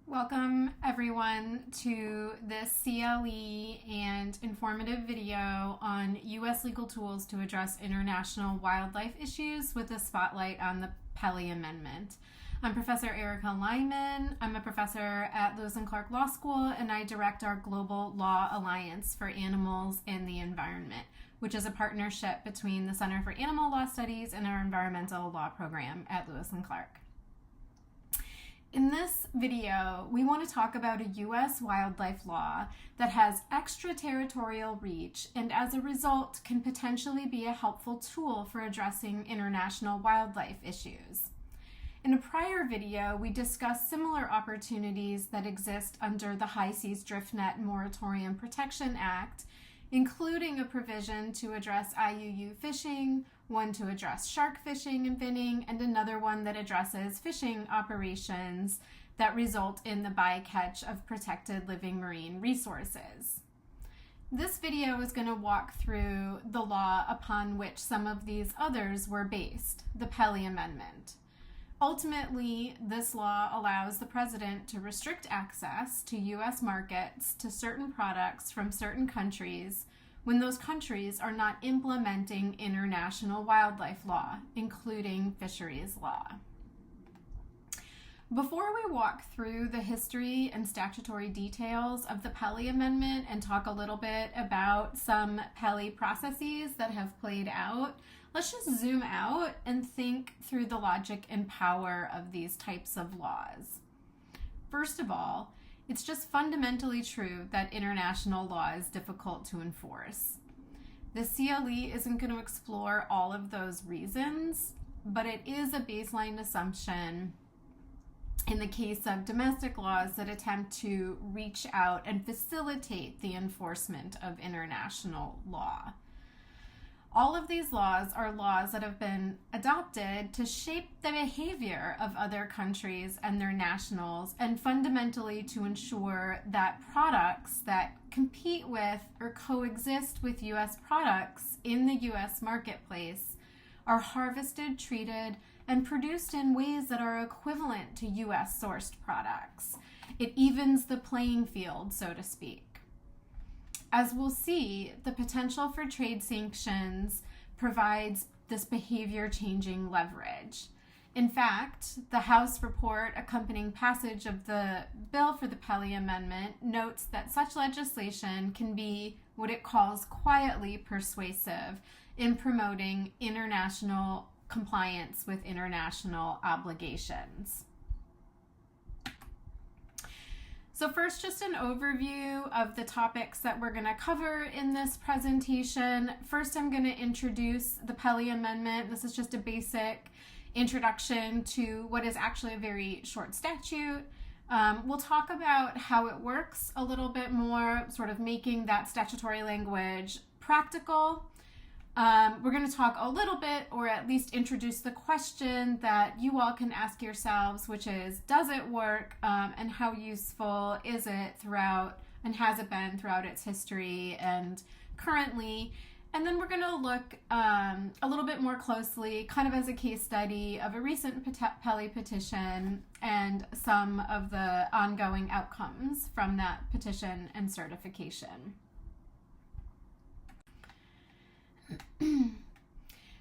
Welcome everyone to this CLE and informative video on U.S. legal tools to address international wildlife issues with a spotlight on the Pelly Amendment. I'm Professor Erica Lyman. I'm a professor at Lewis and Clark Law School, and I direct our Global Law Alliance for Animals and the Environment, which is a partnership between the Center for Animal Law Studies and our environmental law program at Lewis and Clark. In this video, we want to talk about a U.S. wildlife law that has extraterritorial reach and as a result can potentially be a helpful tool for addressing international wildlife issues. In a prior video, we discussed similar opportunities that exist under the High Seas Drift Net Moratorium Protection Act, including a provision to address IUU fishing, one to address shark fishing and finning, and another one that addresses fishing operations that result in the bycatch of protected living marine resources. This video is going to walk through the law upon which some of these others were based, the Pelly Amendment. Ultimately, this law allows the president to restrict access to U.S. markets to certain products from certain countries when those countries are not implementing international wildlife law, including fisheries law. Before we walk through the history and statutory details of the Pelly Amendment and talk a little bit about some Pelly processes that have played out, let's just zoom out and think through the logic and power of these types of laws. First of all, it's just fundamentally true that international law is difficult to enforce. The CLE isn't going to explore all of those reasons, but it is a baseline assumption in the case of domestic laws that attempt to reach out and facilitate the enforcement of international law. All of these laws are laws that have been adopted to shape the behavior of other countries and their nationals, and fundamentally to ensure that products that compete with or coexist with U.S. products in the U.S. marketplace are harvested, treated, and produced in ways that are equivalent to U.S. sourced products. It evens the playing field, so to speak. As we'll see, the potential for trade sanctions provides this behavior-changing leverage. In fact, the House report accompanying passage of the bill for the Pelly Amendment notes that such legislation can be what it calls quietly persuasive in promoting international compliance with international obligations. So first, just an overview of the topics that we're going to cover in this presentation. First, I'm going to introduce the Pelly Amendment. This is just a basic introduction to what is actually a very short statute. We'll talk about how it works a little bit more, sort of making that statutory language practical. We're going to talk a little bit, or at least introduce the question that you all can ask yourselves, which is, does it work, and how useful is it throughout, and has it been throughout its history and currently? And then we're going to look a little bit more closely, kind of as a case study of a recent Pelly petition and some of the ongoing outcomes from that petition and certification.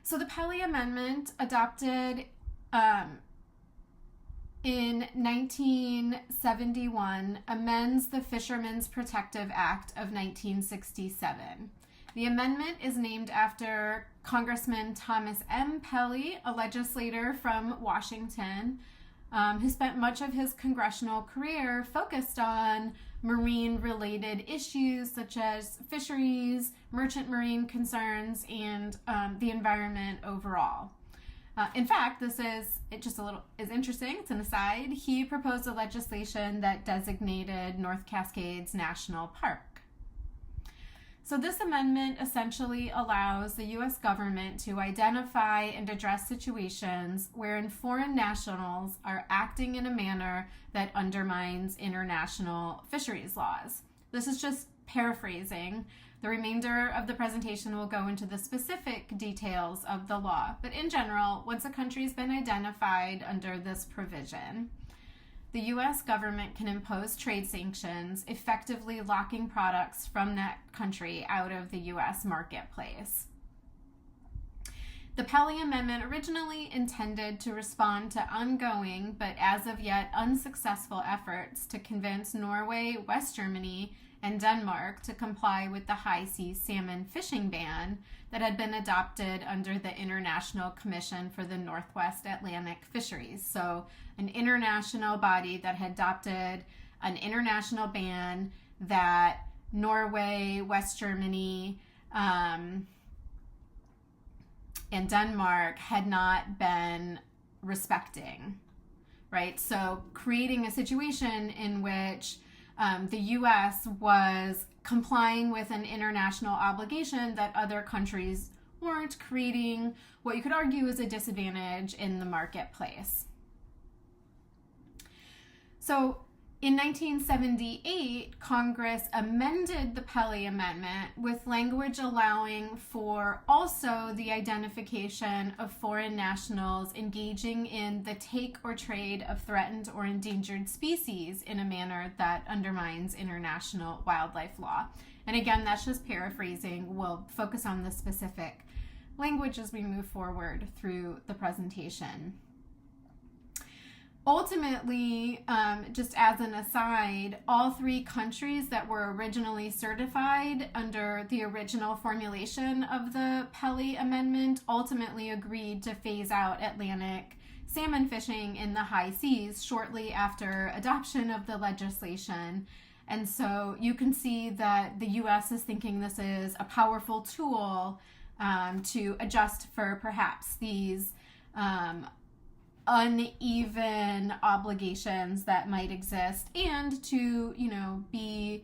So the Pelly Amendment, adopted in 1971, amends the Fishermen's Protective Act of 1967. The amendment is named after Congressman Thomas M. Pelly, a legislator from Washington, who spent much of his congressional career focused on marine-related issues such as fisheries, merchant marine concerns, and the environment overall. In fact, this is interesting. It's an aside. He proposed a legislation that designated North Cascades National Park. So this amendment essentially allows the U.S. government to identify and address situations wherein foreign nationals are acting in a manner that undermines international fisheries laws. This is just paraphrasing. The remainder of the presentation will go into the specific details of the law, but in general, once a country's been identified under this provision, the U.S. government can impose trade sanctions, effectively locking products from that country out of the U.S. marketplace. The Pelly Amendment originally intended to respond to ongoing, but as of yet unsuccessful efforts to convince Norway, West Germany, and Denmark to comply with the high seas salmon fishing ban that had been adopted under the International Commission for the Northwest Atlantic Fisheries. So, an international body that had adopted an international ban that Norway, West Germany, and Denmark had not been respecting, right? So creating a situation in which the U.S. was complying with an international obligation that other countries weren't, creating what you could argue is a disadvantage in the marketplace. So in 1978, Congress amended the Pelly Amendment with language allowing for also the identification of foreign nationals engaging in the take or trade of threatened or endangered species in a manner that undermines international wildlife law. And again, that's just paraphrasing. We'll focus on the specific language as we move forward through the presentation. Ultimately, just as an aside, all three countries that were originally certified under the original formulation of the Pelly Amendment ultimately agreed to phase out Atlantic salmon fishing in the high seas shortly after adoption of the legislation. And so you can see that the U.S. is thinking this is a powerful tool to adjust for perhaps these uneven obligations that might exist, and to, be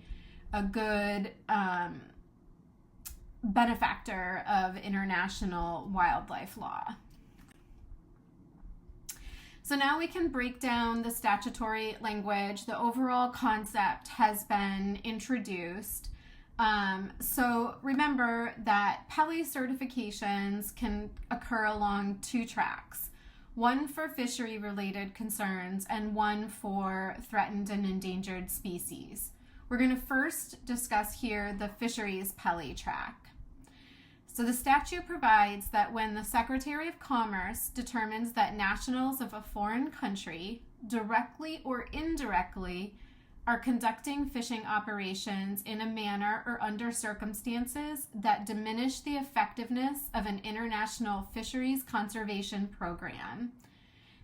a good benefactor of international wildlife law. So now we can break down the statutory language. The overall concept has been introduced. So remember that Pelly certifications can occur along two tracks. One for fishery-related concerns and one for threatened and endangered species. We're going to first discuss here the fisheries Pelly track. So the statute provides that when the Secretary of Commerce determines that nationals of a foreign country, directly or indirectly, are conducting fishing operations in a manner or under circumstances that diminish the effectiveness of an international fisheries conservation program,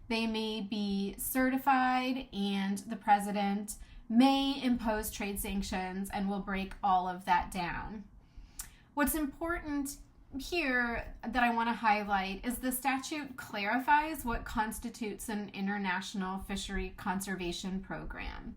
they may be certified, and the President may impose trade sanctions, and will break all of that down. What's important here that I want to highlight is the statute clarifies what constitutes an international fishery conservation program.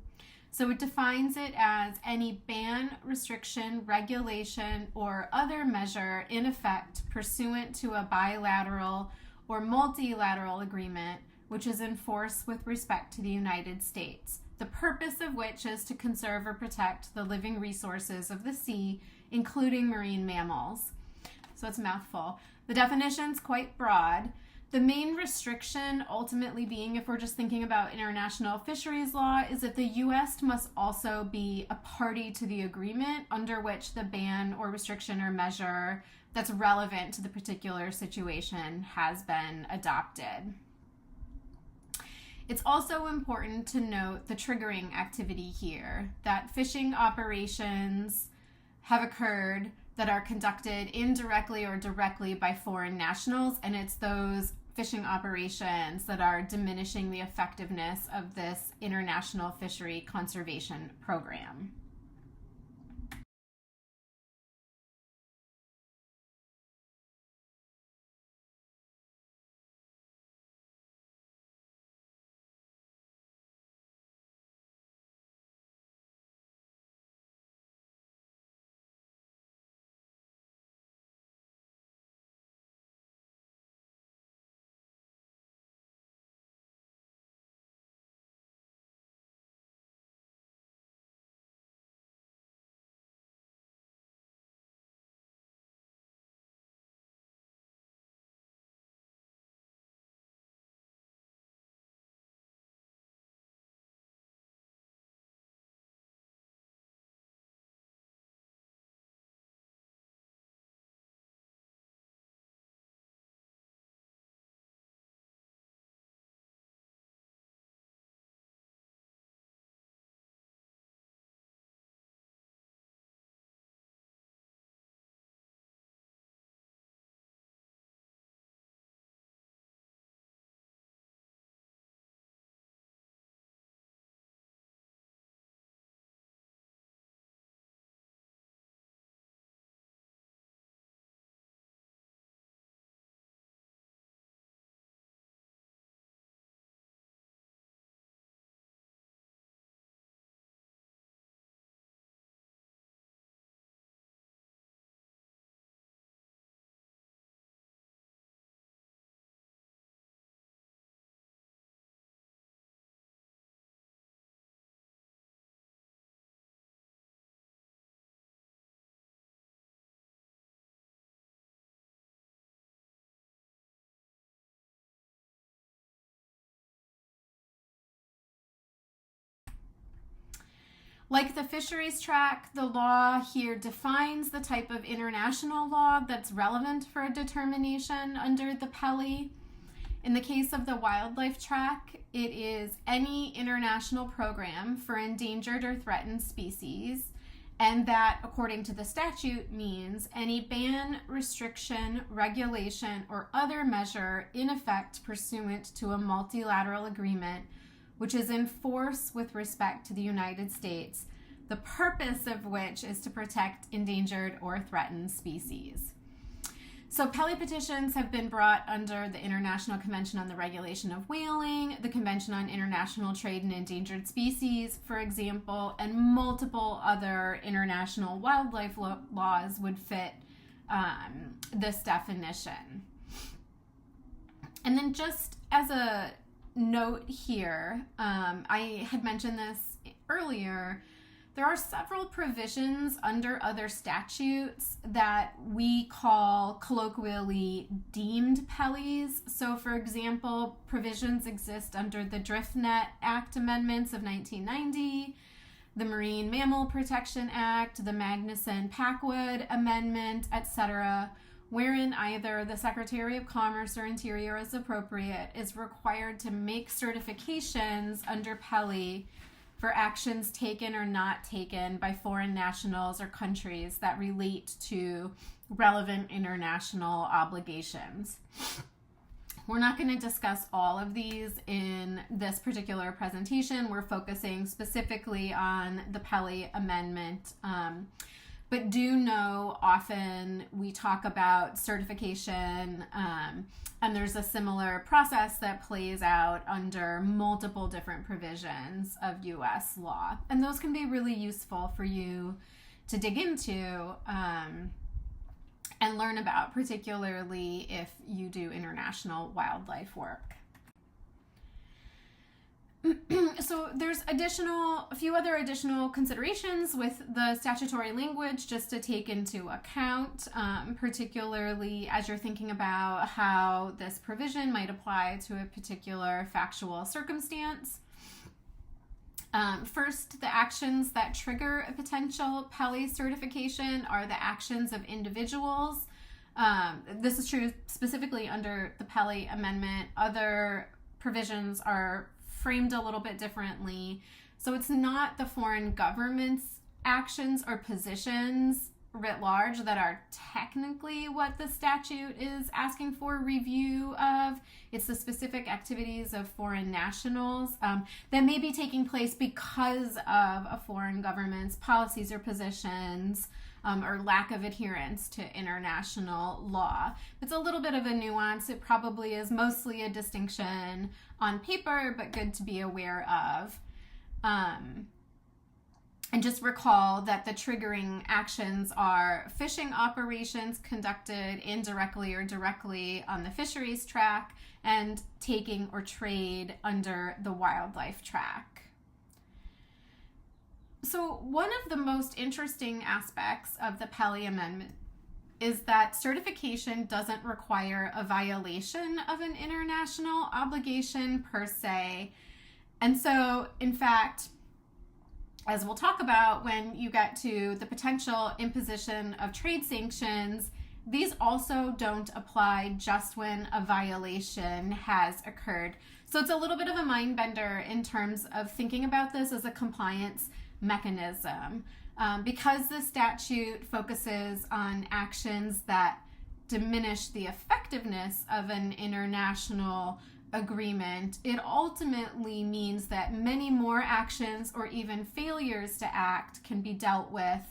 So it defines it as any ban, restriction, regulation, or other measure in effect pursuant to a bilateral or multilateral agreement which is in force with respect to the United States, the purpose of which is to conserve or protect the living resources of the sea, including marine mammals. So it's a mouthful. The definition's quite broad. The main restriction ultimately being, if we're just thinking about international fisheries law, is that the U.S. must also be a party to the agreement under which the ban or restriction or measure that's relevant to the particular situation has been adopted. It's also important to note the triggering activity here, that fishing operations have occurred that are conducted indirectly or directly by foreign nationals, and it's those fishing operations that are diminishing the effectiveness of this international fishery conservation program. Like the fisheries track, the law here defines the type of international law that's relevant for a determination under the Pelly. In the case of the wildlife track, it is any international program for endangered or threatened species, and that, according to the statute, means any ban, restriction, regulation, or other measure in effect pursuant to a multilateral agreement which is in force with respect to the United States, the purpose of which is to protect endangered or threatened species. So Pelly petitions have been brought under the International Convention on the Regulation of Whaling, the Convention on International Trade in Endangered Species, for example, and multiple other international wildlife laws would fit this definition. And then just as a note here, I had mentioned this earlier, there are several provisions under other statutes that we call colloquially deemed Pellys. So, for example, provisions exist under the Drift Net Act amendments of 1990, the Marine Mammal Protection Act, the Magnuson-Packwood Amendment, etc., wherein either the Secretary of Commerce or Interior, as appropriate, is required to make certifications under Pelly for actions taken or not taken by foreign nationals or countries that relate to relevant international obligations. We're not going to discuss all of these in this particular presentation. We're focusing specifically on the Pelly Amendment. But do know often we talk about certification, and there's a similar process that plays out under multiple different provisions of U.S. law. And those can be really useful for you to dig into and learn about, particularly if you do international wildlife work. So there's a few other additional considerations with the statutory language just to take into account, particularly as you're thinking about how this provision might apply to a particular factual circumstance. First, the actions that trigger a potential Pelly certification are the actions of individuals. This is true specifically under the Pelly Amendment. Other provisions are framed a little bit differently. So it's not the foreign government's actions or positions writ large that are technically what the statute is asking for review of. It's the specific activities of foreign nationals that may be taking place because of a foreign government's policies or positions or lack of adherence to international law. It's a little bit of a nuance. It probably is mostly a distinction on paper, but good to be aware of. And just recall that the triggering actions are fishing operations conducted indirectly or directly on the fisheries track and taking or trade under the wildlife track. So one of the most interesting aspects of the Pelly Amendment is that certification doesn't require a violation of an international obligation per se. And so, in fact, as we'll talk about when you get to the potential imposition of trade sanctions, these also don't apply just when a violation has occurred. So it's a little bit of a mind bender in terms of thinking about this as a compliance mechanism. Because the statute focuses on actions that diminish the effectiveness of an international agreement, it ultimately means that many more actions or even failures to act can be dealt with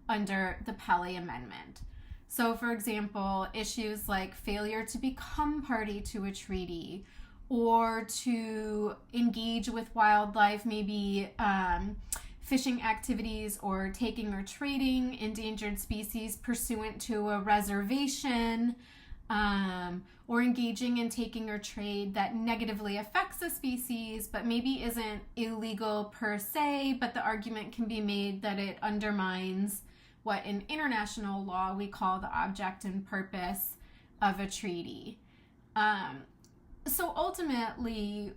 under the Pelly Amendment. So, for example, issues like failure to become party to a treaty or to engage with wildlife, maybe fishing activities or taking or trading endangered species pursuant to a reservation, or engaging in taking or trade that negatively affects a species but maybe isn't illegal per se, but the argument can be made that it undermines what in international law we call the object and purpose of a treaty. So ultimately,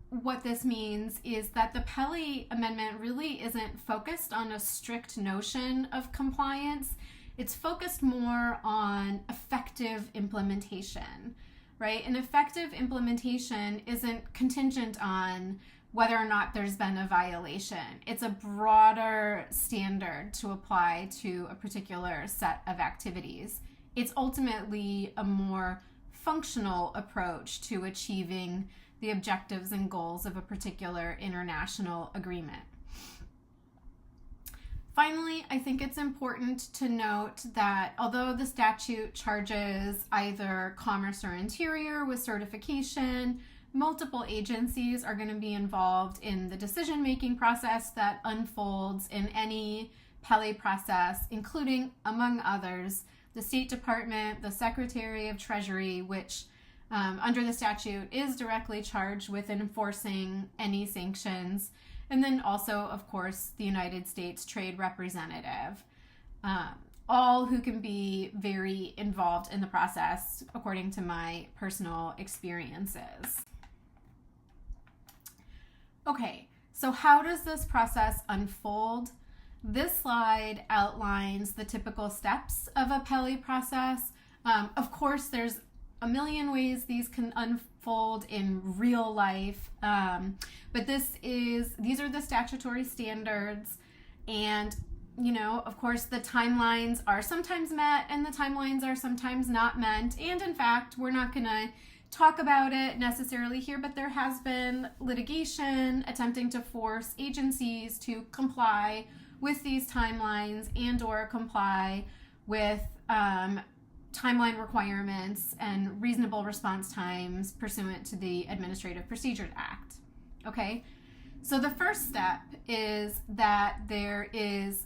what this means is that the Pelly Amendment really isn't focused on a strict notion of compliance. It's focused more on effective implementation, right? And effective implementation isn't contingent on whether or not there's been a violation. It's a broader standard to apply to a particular set of activities. It's ultimately a more functional approach to achieving the objectives and goals of a particular international agreement. Finally, I think it's important to note that although the statute charges either Commerce or Interior with certification, multiple agencies are going to be involved in the decision-making process that unfolds in any Pelly process, including, among others, the State Department, the Secretary of Treasury, which under the statute is directly charged with enforcing any sanctions, and then also, of course, the United States Trade Representative, all who can be very involved in the process, according to my personal experiences. Okay, so how does this process unfold? This slide outlines the typical steps of a Pelly process. Of course, there's a million ways these can unfold in real life, but these are the statutory standards, and of course the timelines are sometimes met and the timelines are sometimes not met, and in fact we're not going to talk about it necessarily here, but there has been litigation attempting to force agencies to comply with these timelines and or comply with timeline requirements and reasonable response times pursuant to the Administrative Procedure Act. Okay, so the first step is that there is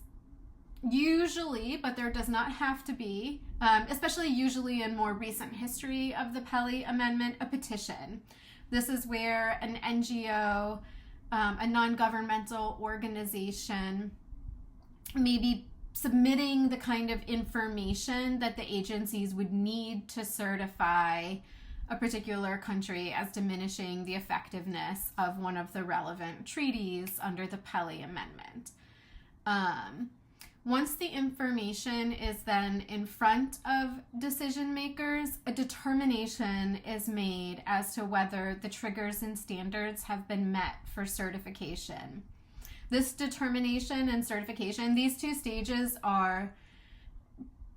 usually, but there does not have to be, especially usually in more recent history of the Pelly Amendment, a petition. This is where an NGO, a non-governmental organization, may be submitting the kind of information that the agencies would need to certify a particular country as diminishing the effectiveness of one of the relevant treaties under the Pelly Amendment. Once the information is then in front of decision makers, a determination is made as to whether the triggers and standards have been met for certification. This determination and certification, these two stages are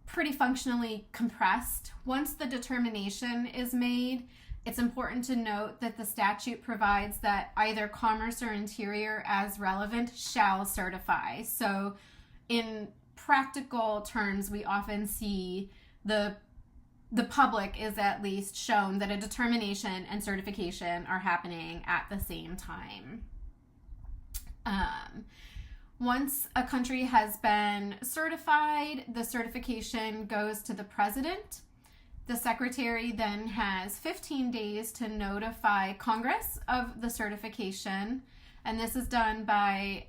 pretty functionally compressed. Once the determination is made, it's important to note that the statute provides that either Commerce or Interior, as relevant, shall certify. So in practical terms, we often see the public is at least shown that a determination and certification are happening at the same time. Once a country has been certified, the certification goes to the president. The secretary then has 15 days to notify Congress of the certification, and this is done by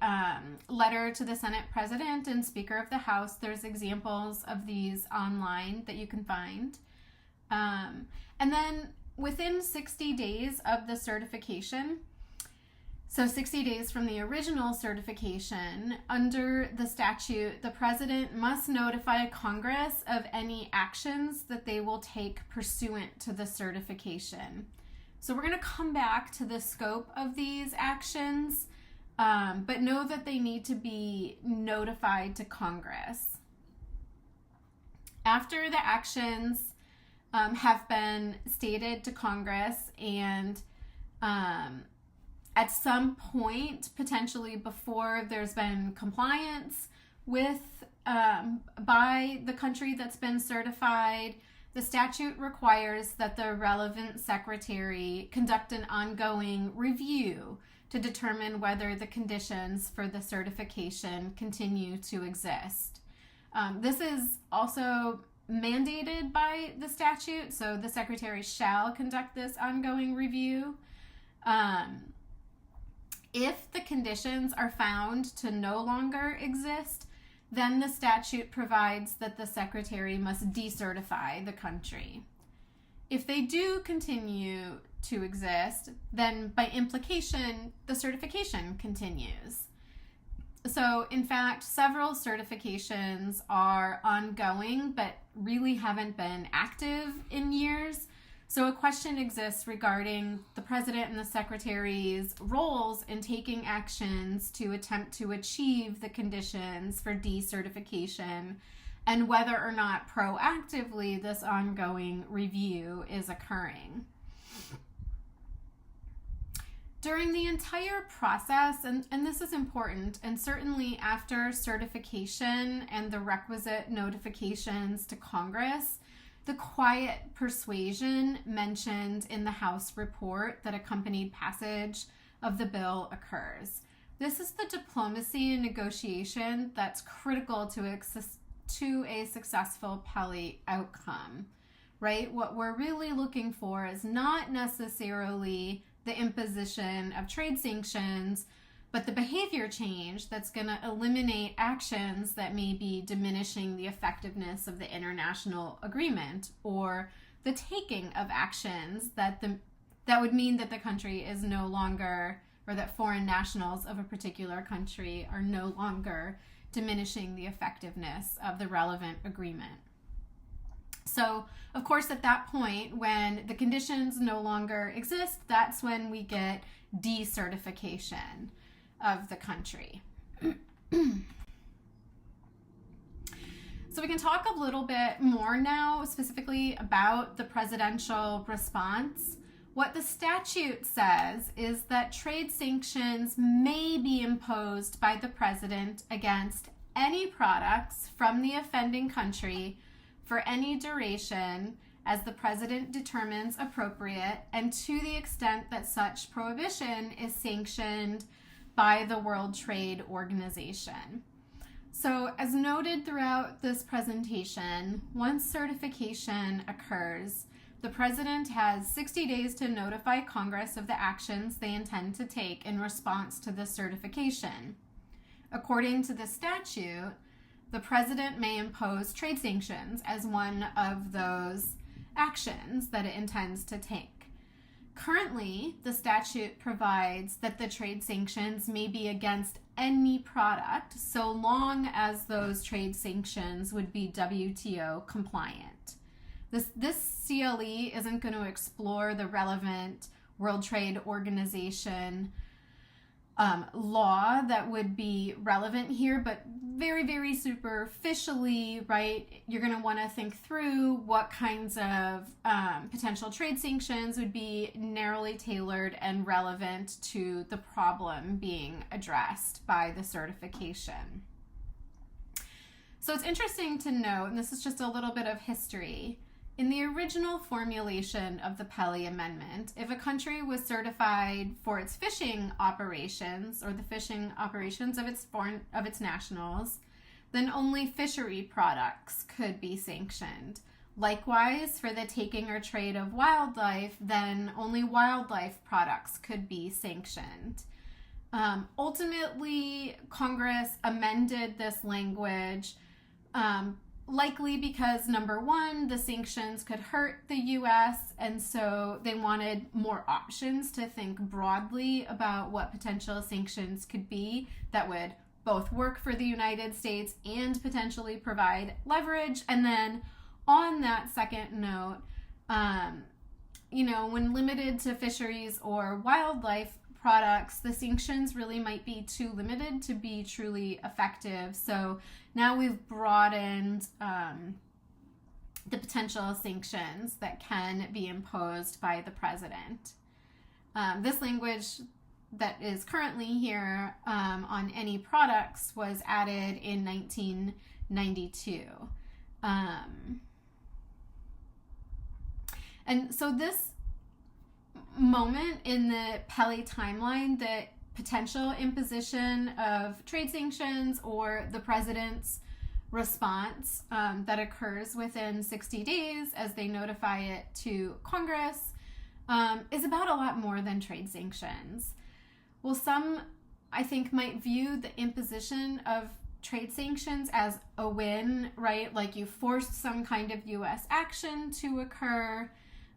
letter to the Senate President and Speaker of the House. There's examples of these online that you can find. And then within 60 days of the certification, so 60 days from the original certification, under the statute, the president must notify Congress of any actions that they will take pursuant to the certification. So we're going to come back to the scope of these actions, but know that they need to be notified to Congress. After the actions have been stated to Congress and at some point, potentially before there's been compliance with by the country that's been certified, the statute requires that the relevant secretary conduct an ongoing review to determine whether the conditions for the certification continue to exist. This is also mandated by the statute, so the secretary shall conduct this ongoing review. If the conditions are found to no longer exist, then the statute provides that the secretary must decertify the country. If they do continue to exist, then by implication, the certification continues. So, in fact, several certifications are ongoing, but really haven't been active in years. So a question exists regarding the president and the secretary's roles in taking actions to attempt to achieve the conditions for decertification, and whether or not proactively this ongoing review is occurring. During the entire process, and this is important, and certainly after certification and the requisite notifications to Congress, the quiet persuasion mentioned in the House report that accompanied passage of the bill occurs. This is the diplomacy and negotiation that's critical to a successful Pelly outcome, right? What we're really looking for is not necessarily the imposition of trade sanctions, but the behavior change that's going to eliminate actions that may be diminishing the effectiveness of the international agreement, or the taking of actions that would mean that the country is no longer, or that foreign nationals of a particular country are no longer diminishing the effectiveness of the relevant agreement. So, of course, at that point, when the conditions no longer exist, that's when we get decertification of the country. So we can talk a little bit more now specifically about the presidential response. What the statute says is that trade sanctions may be imposed by the president against any products from the offending country for any duration as the president determines appropriate, and to the extent that such prohibition is sanctioned by the World Trade Organization. So, as noted throughout this presentation, once certification occurs, the president has 60 days to notify Congress of the actions they intend to take in response to the certification. According to the statute, the president may impose trade sanctions as one of those actions that it intends to take. Currently, the statute provides that the trade sanctions may be against any product so long as those trade sanctions would be WTO compliant. This CLE isn't going to explore the relevant World Trade Organization law that would be relevant here, but very, very superficially, right, you're going to want to think through what kinds of potential trade sanctions would be narrowly tailored and relevant to the problem being addressed by the certification. So it's interesting to note, and this is just a little bit of history, in the original formulation of the Pelly Amendment, if a country was certified for its fishing operations or the fishing operations of its nationals, then only fishery products could be sanctioned. Likewise, for the taking or trade of wildlife, then only wildlife products could be sanctioned. Ultimately, Congress amended this language likely because, number one, the sanctions could hurt the U.S., and so they wanted more options to think broadly about what potential sanctions could be that would both work for the United States and potentially provide leverage. And then on that second note, when limited to fisheries or wildlife products, the sanctions really might be too limited to be truly effective. So now we've broadened the potential sanctions that can be imposed by the president. This language that is currently here on any products was added in 1992. And so this moment in the Pelly timeline, the potential imposition of trade sanctions or the president's response that occurs within 60 days as they notify it to Congress is about a lot more than trade sanctions. Well, some, I think, might view the imposition of trade sanctions as a win, right? Like you forced some kind of U.S. action to occur.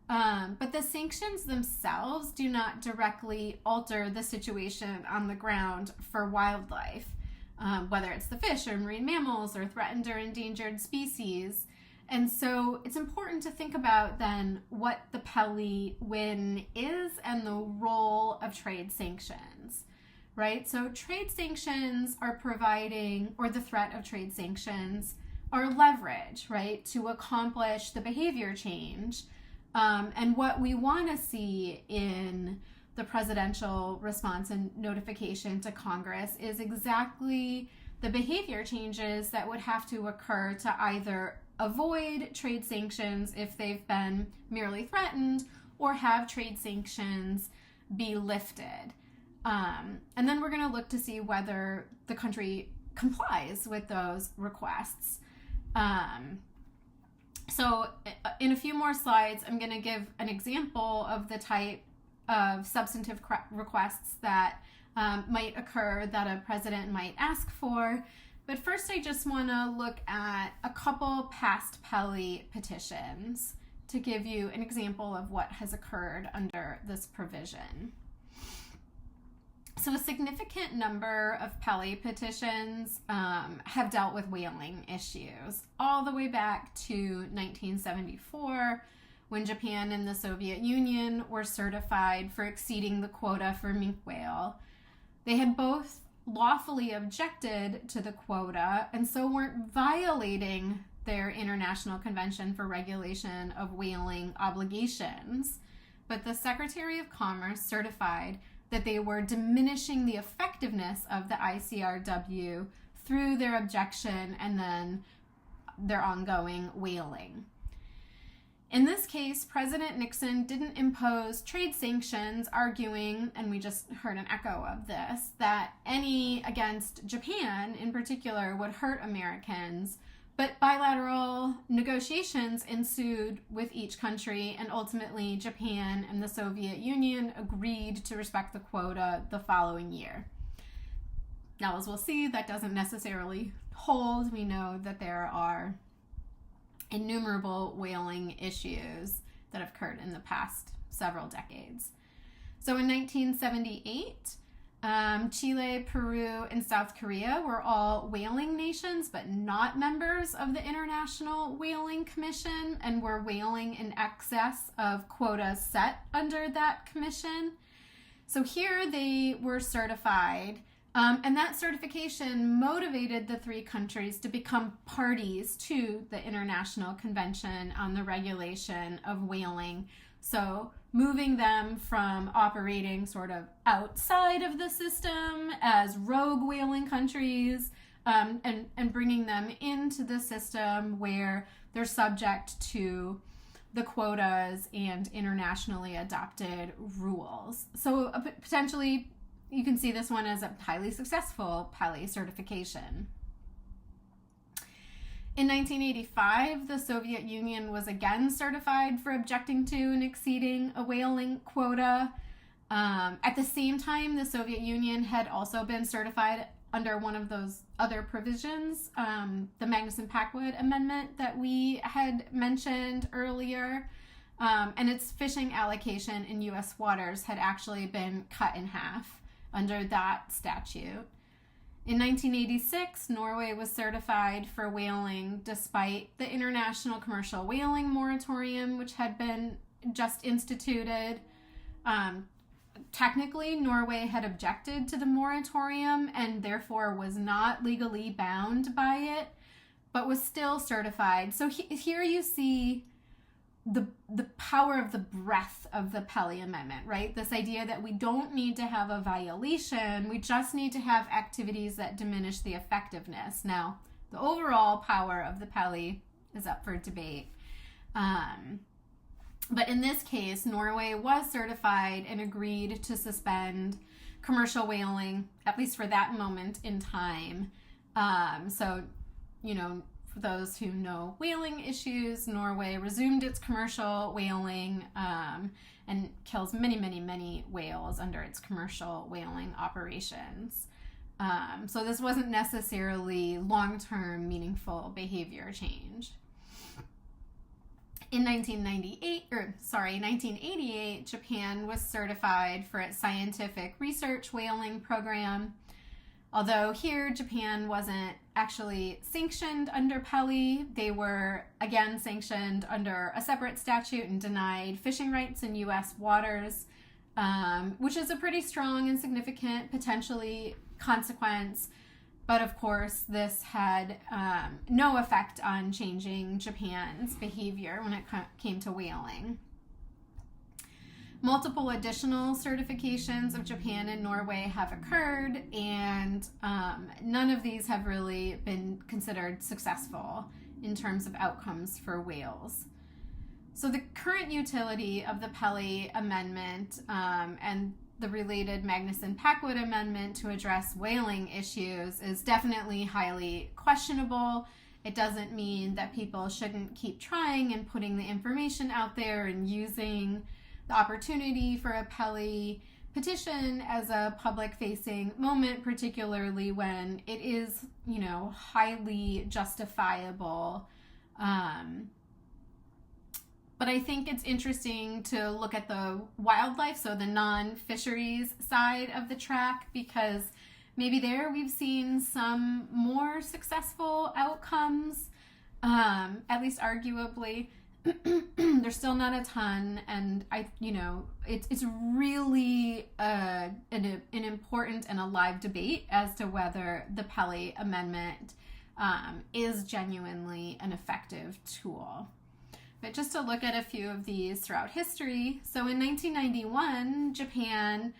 But the sanctions themselves do not directly alter the situation on the ground for wildlife, whether it's the fish or marine mammals or threatened or endangered species. And so it's important to think about then what the Pelly win is and the role of trade sanctions, right? So trade sanctions are providing, or the threat of trade sanctions, are leverage, right, to accomplish the behavior change. And what we want to see in the presidential response and notification to Congress is exactly the behavior changes that would have to occur to either avoid trade sanctions if they've been merely threatened, or have trade sanctions be lifted. And then we're going to look to see whether the country complies with those requests. So in a few more slides, I'm going to give an example of the type of substantive requests that might occur that a president might ask for. But first, I just want to look at a couple past Pelly petitions to give you an example of what has occurred under this provision. So a significant number of Pelly petitions have dealt with whaling issues, all the way back to 1974, when Japan and the Soviet Union were certified for exceeding the quota for minke whale. They had both lawfully objected to the quota and so weren't violating their International Convention for Regulation of Whaling obligations. But the Secretary of Commerce certified that they were diminishing the effectiveness of the ICRW through their objection and then their ongoing whaling. In this case, President Nixon didn't impose trade sanctions, arguing, and we just heard an echo of this, that any against Japan in particular would hurt Americans, but bilateral negotiations ensued with each country, and ultimately Japan and the Soviet Union agreed to respect the quota the following year. Now, as we'll see, that doesn't necessarily hold. We know that there are innumerable whaling issues that have occurred in the past several decades. So in 1978, Chile, Peru, and South Korea were all whaling nations, but not members of the International Whaling Commission, and were whaling in excess of quotas set under that commission. So here they were certified, and that certification motivated the three countries to become parties to the International Convention on the Regulation of Whaling. So moving them from operating sort of outside of the system as rogue whaling countries, and bringing them into the system where they're subject to the quotas and internationally adopted rules. So potentially you can see this one as a highly successful Pelly certification. In 1985, the Soviet Union was again certified for objecting to and exceeding a whaling quota. At the same time, the Soviet Union had also been certified under one of those other provisions, the Magnuson-Packwood Amendment that we had mentioned earlier, and its fishing allocation in U.S. waters had actually been cut in half under that statute. In 1986, Norway was certified for whaling despite the International Commercial Whaling Moratorium, which had been just instituted. Technically, Norway had objected to the moratorium and therefore was not legally bound by it, but was still certified. So here you see the power of the breadth of the Pelly Amendment, right? This idea that we don't need to have a violation, we just need to have activities that diminish the effectiveness. Now, the overall power of the Pelly is up for debate. But in this case, Norway was certified and agreed to suspend commercial whaling, at least for that moment in time. So, for those who know whaling issues, Norway resumed its commercial whaling and kills many, many, many whales under its commercial whaling operations. So this wasn't necessarily long-term meaningful behavior change. In 1988, Japan was certified for its scientific research whaling program. Although here, Japan wasn't actually sanctioned under Pelly. They were, again, sanctioned under a separate statute and denied fishing rights in U.S. waters, which is a pretty strong and significant, potentially, consequence. But of course, this had no effect on changing Japan's behavior when it came to whaling. Multiple additional certifications of Japan and Norway have occurred, and none of these have really been considered successful in terms of outcomes for whales. So the current utility of the Pelly Amendment and the related Magnuson-Packwood Amendment to address whaling issues is definitely highly questionable. It doesn't mean that people shouldn't keep trying and putting the information out there and using the opportunity for a Pelly petition as a public-facing moment, particularly when it is, highly justifiable. But I think it's interesting to look at the wildlife, so the non-fisheries side of the track, because maybe there we've seen some more successful outcomes, at least arguably. There's still not a ton, and it's really an important and a live debate as to whether the Pelly Amendment is genuinely an effective tool. But just to look at a few of these throughout history, so in 1991, Japan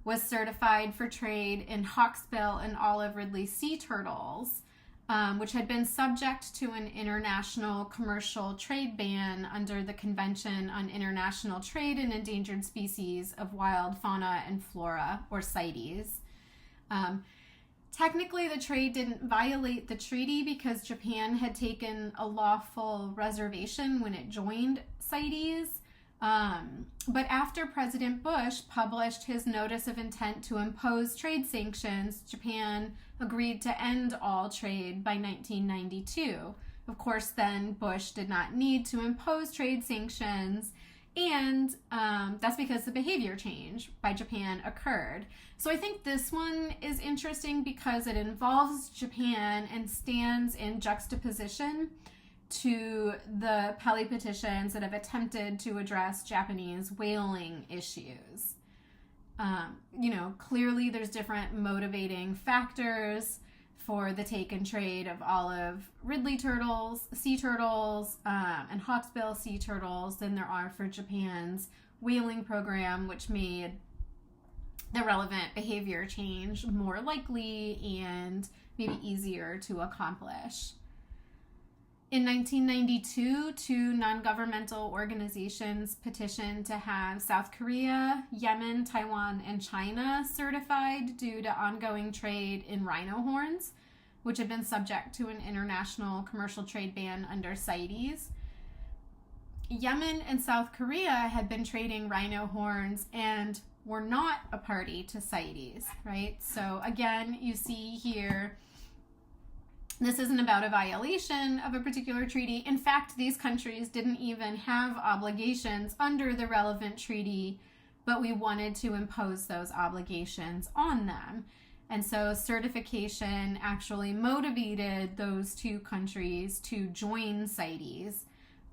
was certified for trade in hawksbill and olive ridley sea turtles, which had been subject to an international commercial trade ban under the Convention on International Trade in Endangered Species of Wild Fauna and Flora, or CITES. Technically, the trade didn't violate the treaty because Japan had taken a lawful reservation when it joined CITES. But after President Bush published his notice of intent to impose trade sanctions, Japan agreed to end all trade by 1992. Of course, then Bush did not need to impose trade sanctions, and that's because the behavior change by Japan occurred. So I think this one is interesting because it involves Japan and stands in juxtaposition to the Pelly petitions that have attempted to address Japanese whaling issues. Clearly there's different motivating factors for the take and trade of olive ridley turtles, sea turtles, and hawksbill sea turtles than there are for Japan's whaling program, which made the relevant behavior change more likely and maybe easier to accomplish. In 1992, two non-governmental organizations petitioned to have South Korea, Yemen, Taiwan, and China certified due to ongoing trade in rhino horns, which had been subject to an international commercial trade ban under CITES. Yemen and South Korea had been trading rhino horns and were not a party to CITES, right? So again, you see here, this isn't about a violation of a particular treaty. In fact, these countries didn't even have obligations under the relevant treaty, but we wanted to impose those obligations on them. And so certification actually motivated those two countries to join CITES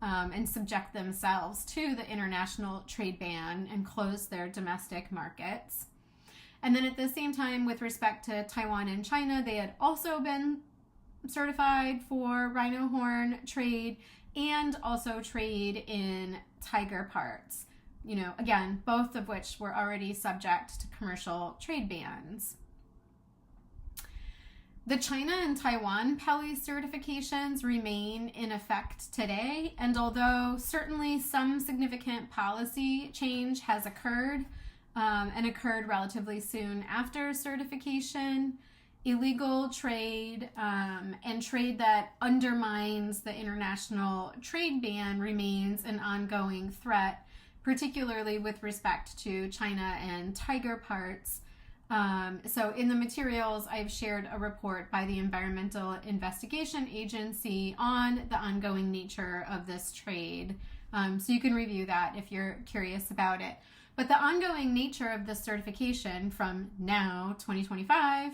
and subject themselves to the international trade ban and close their domestic markets. And then at the same time, with respect to Taiwan and China, they had also been certified for rhino horn trade and also trade in tiger parts. Again, both of which were already subject to commercial trade bans. The China and Taiwan Pelly certifications remain in effect today, and although certainly some significant policy change has occurred, and occurred relatively soon after certification, illegal trade and trade that undermines the international trade ban remains an ongoing threat, particularly with respect to China and tiger parts. So in the materials, I've shared a report by the Environmental Investigation Agency on the ongoing nature of this trade So you can review that if you're curious about it. But the ongoing nature of this certification from now, 2025,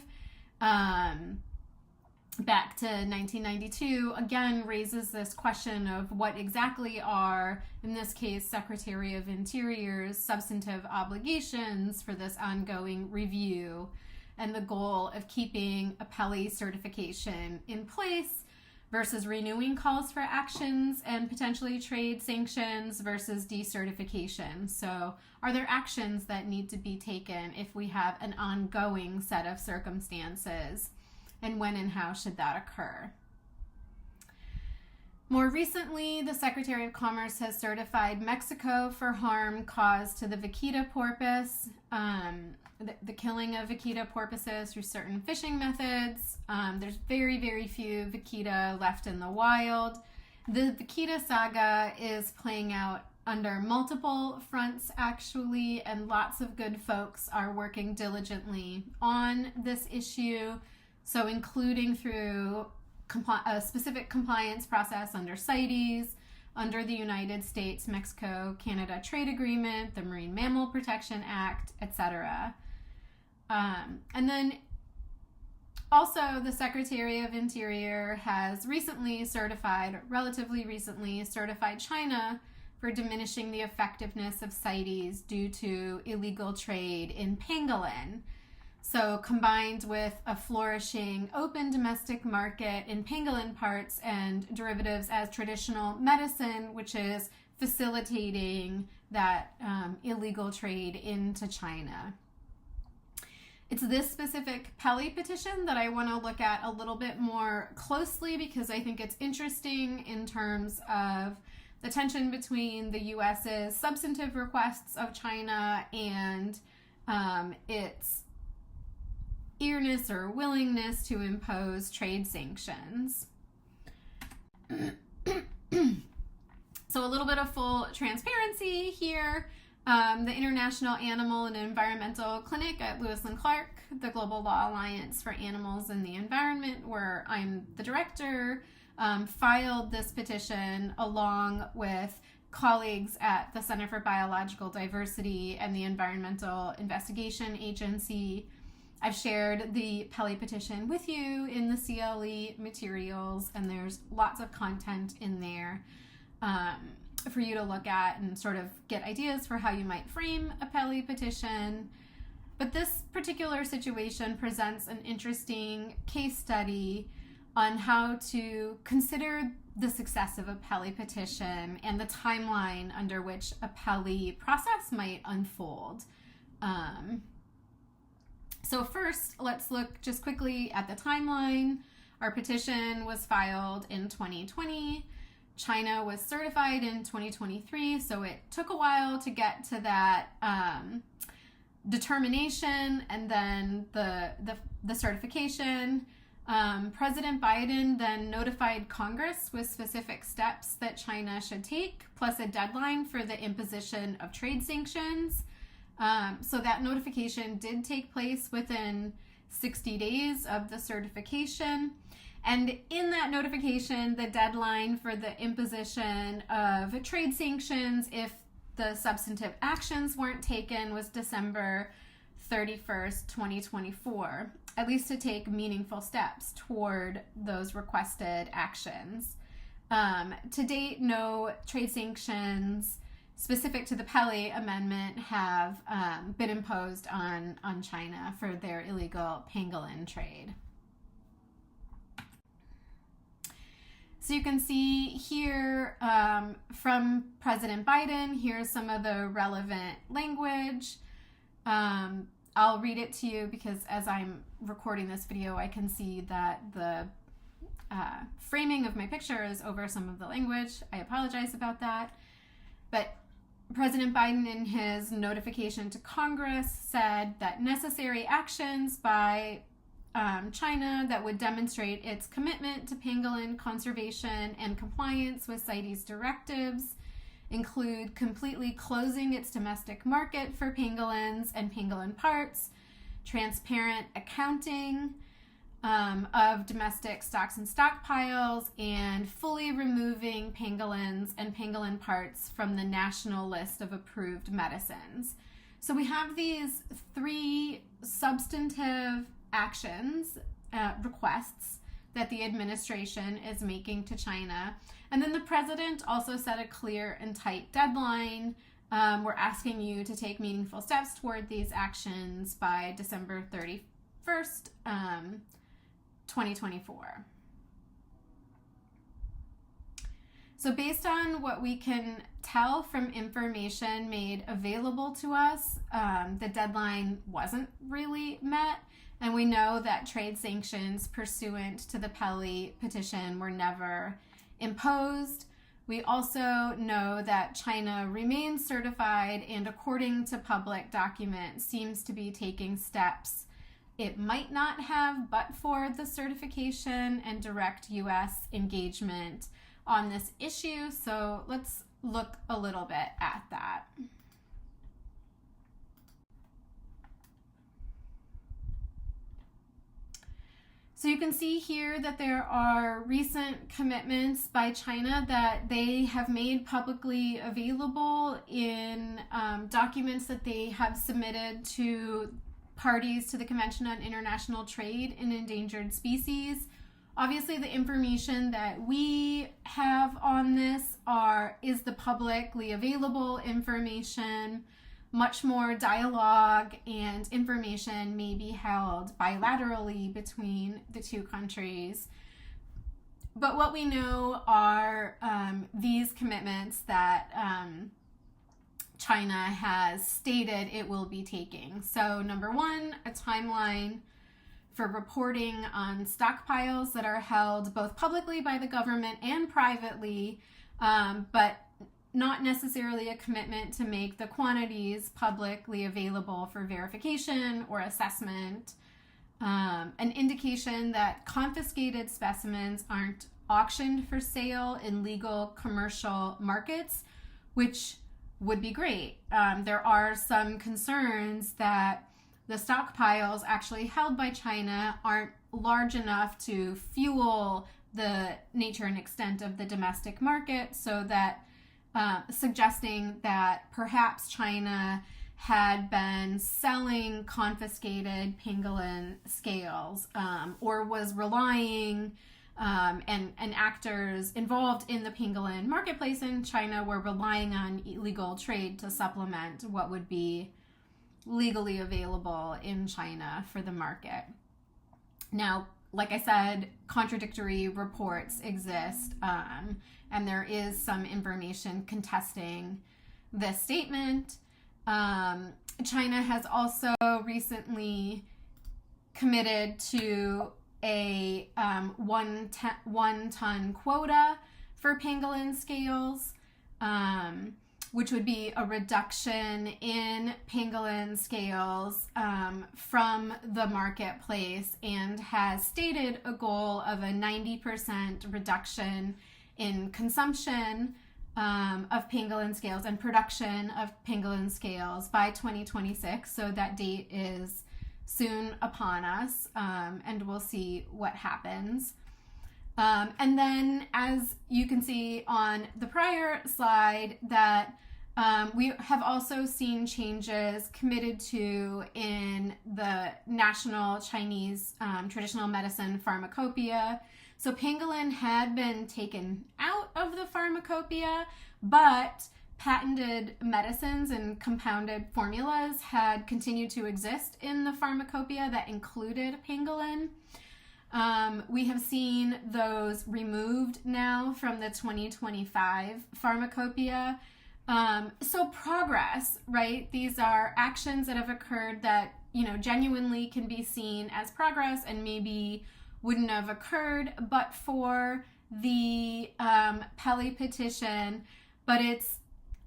back to 1992, again raises this question of what exactly are, in this case, Secretary of Interior's substantive obligations for this ongoing review and the goal of keeping a Pelly certification in place versus renewing calls for actions and potentially trade sanctions versus decertification. So are there actions that need to be taken if we have an ongoing set of circumstances? And when and how should that occur? More recently, the Secretary of Commerce has certified Mexico for harm caused to the vaquita porpoise, the killing of vaquita porpoises through certain fishing methods. There's very, very few vaquita left in the wild. The vaquita saga is playing out under multiple fronts, actually, and lots of good folks are working diligently on this issue. So including through a specific compliance process under CITES, under the United States, Mexico, Canada Trade Agreement, the Marine Mammal Protection Act, etc. And then also the Secretary of Interior has relatively recently certified China for diminishing the effectiveness of CITES due to illegal trade in pangolin. So combined with a flourishing open domestic market in pangolin parts and derivatives as traditional medicine, which is facilitating that illegal trade into China. It's this specific Pelly petition that I want to look at a little bit more closely because I think it's interesting in terms of the tension between the U.S.'s substantive requests of China and its eagerness or willingness to impose trade sanctions. So a little bit of full transparency here. The International Animal and Environmental Clinic at Lewis and Clark, the Global Law Alliance for Animals and the Environment, where I'm the director, filed this petition along with colleagues at the Center for Biological Diversity and the Environmental Investigation Agency. I've shared the Pelly petition with you in the CLE materials, and there's lots of content in there for you to look at and sort of get ideas for how you might frame a Pelly petition. But this particular situation presents an interesting case study on how to consider the success of a Pelly petition and the timeline under which a Pelly process might unfold. So first, let's look just quickly at the timeline. Our petition was filed in 2020. China was certified in 2023, so it took a while to get to that determination and then the certification. President Biden then notified Congress with specific steps that China should take, plus a deadline for the imposition of trade sanctions. So that notification did take place within 60 days of the certification. And in that notification, the deadline for the imposition of trade sanctions, if the substantive actions weren't taken, was December 31st, 2024, at least to take meaningful steps toward those requested actions. To date, no trade sanctions specific to the Pelly Amendment have been imposed on China for their illegal pangolin trade. So you can see here from President Biden, here's some of the relevant language. I'll read it to you because as I'm recording this video, I can see that the framing of my picture is over some of the language. I apologize about that. But President Biden, in his notification to Congress, said that necessary actions by China that would demonstrate its commitment to pangolin conservation and compliance with CITES directives include completely closing its domestic market for pangolins and pangolin parts, transparent accounting, of domestic stocks and stockpiles, and fully removing pangolins and pangolin parts from the national list of approved medicines. So we have these 3 substantive actions, requests that the administration is making to China. And then the president also set a clear and tight deadline. We're asking you to take meaningful steps toward these actions by December 31st, 2024. So based on what we can tell from information made available to us, the deadline wasn't really met, and we know that trade sanctions pursuant to the Pelly petition were never imposed. We also know that China remains certified and, according to public documents, seems to be taking steps it might not have but for the certification and direct U.S. engagement on this issue. So let's look a little bit at that. So you can see here that there are recent commitments by China that they have made publicly available in documents that they have submitted to parties to the Convention on International Trade in Endangered Species. Obviously, the information that we have on this is the publicly available information. Much more dialogue and information may be held bilaterally between the 2 countries. But what we know are these commitments that China has stated it will be taking. So number 1, a timeline for reporting on stockpiles that are held both publicly by the government and privately, but not necessarily a commitment to make the quantities publicly available for verification or assessment. An indication that confiscated specimens aren't auctioned for sale in legal commercial markets, which would be great. There are some concerns that the stockpiles actually held by China aren't large enough to fuel the nature and extent of the domestic market, so that suggesting that perhaps China had been selling confiscated pangolin scales, or was relying, and actors involved in the pangolin marketplace in China were relying on illegal trade to supplement what would be legally available in China for the market. Now, like I said, contradictory reports exist, and there is some information contesting this statement. China has also recently committed to a 1 ton quota for pangolin scales, which would be a reduction in pangolin scales from the marketplace, and has stated a goal of a 90% reduction in consumption of pangolin scales and production of pangolin scales by 2026. So that date is soon upon us, and we'll see what happens. And then, as you can see on the prior slide, that we have also seen changes committed to in the national Chinese traditional medicine pharmacopoeia. So pangolin had been taken out of the pharmacopoeia, but patented medicines and compounded formulas had continued to exist in the pharmacopoeia that included pangolin. We have seen those removed now from the 2025 pharmacopoeia. So progress, right? These are actions that have occurred that, genuinely can be seen as progress and maybe wouldn't have occurred but for the Pelly petition. But it's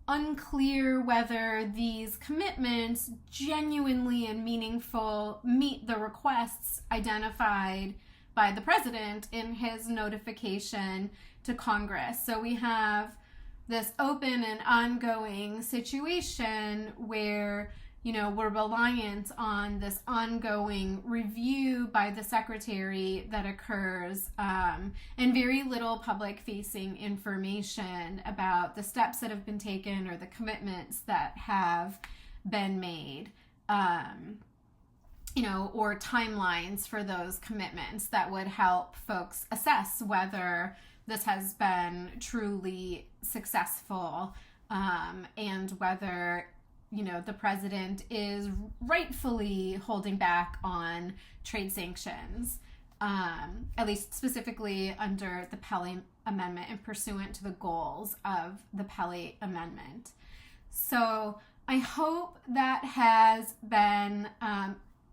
unclear whether these commitments genuinely and meaningful meet the requests identified by the president in his notification to Congress. So we have this open and ongoing situation where, we're reliant on this ongoing review by the secretary that occurs, and very little public-facing information about the steps that have been taken or the commitments that have been made, or timelines for those commitments that would help folks assess whether this has been truly successful, and whether the president is rightfully holding back on trade sanctions, at least specifically under the Pelly Amendment and pursuant to the goals of the Pelly Amendment. So I hope that has been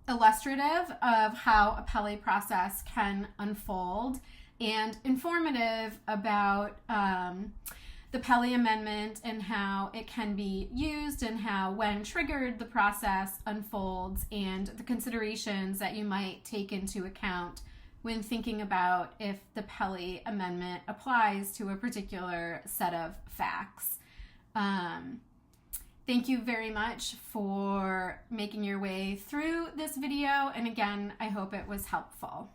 illustrative of how a Pelly process can unfold and informative about the Pelly Amendment and how it can be used and how, when triggered, the process unfolds, and the considerations that you might take into account when thinking about if the Pelly Amendment applies to a particular set of facts. Thank you very much for making your way through this video, and again, I hope it was helpful.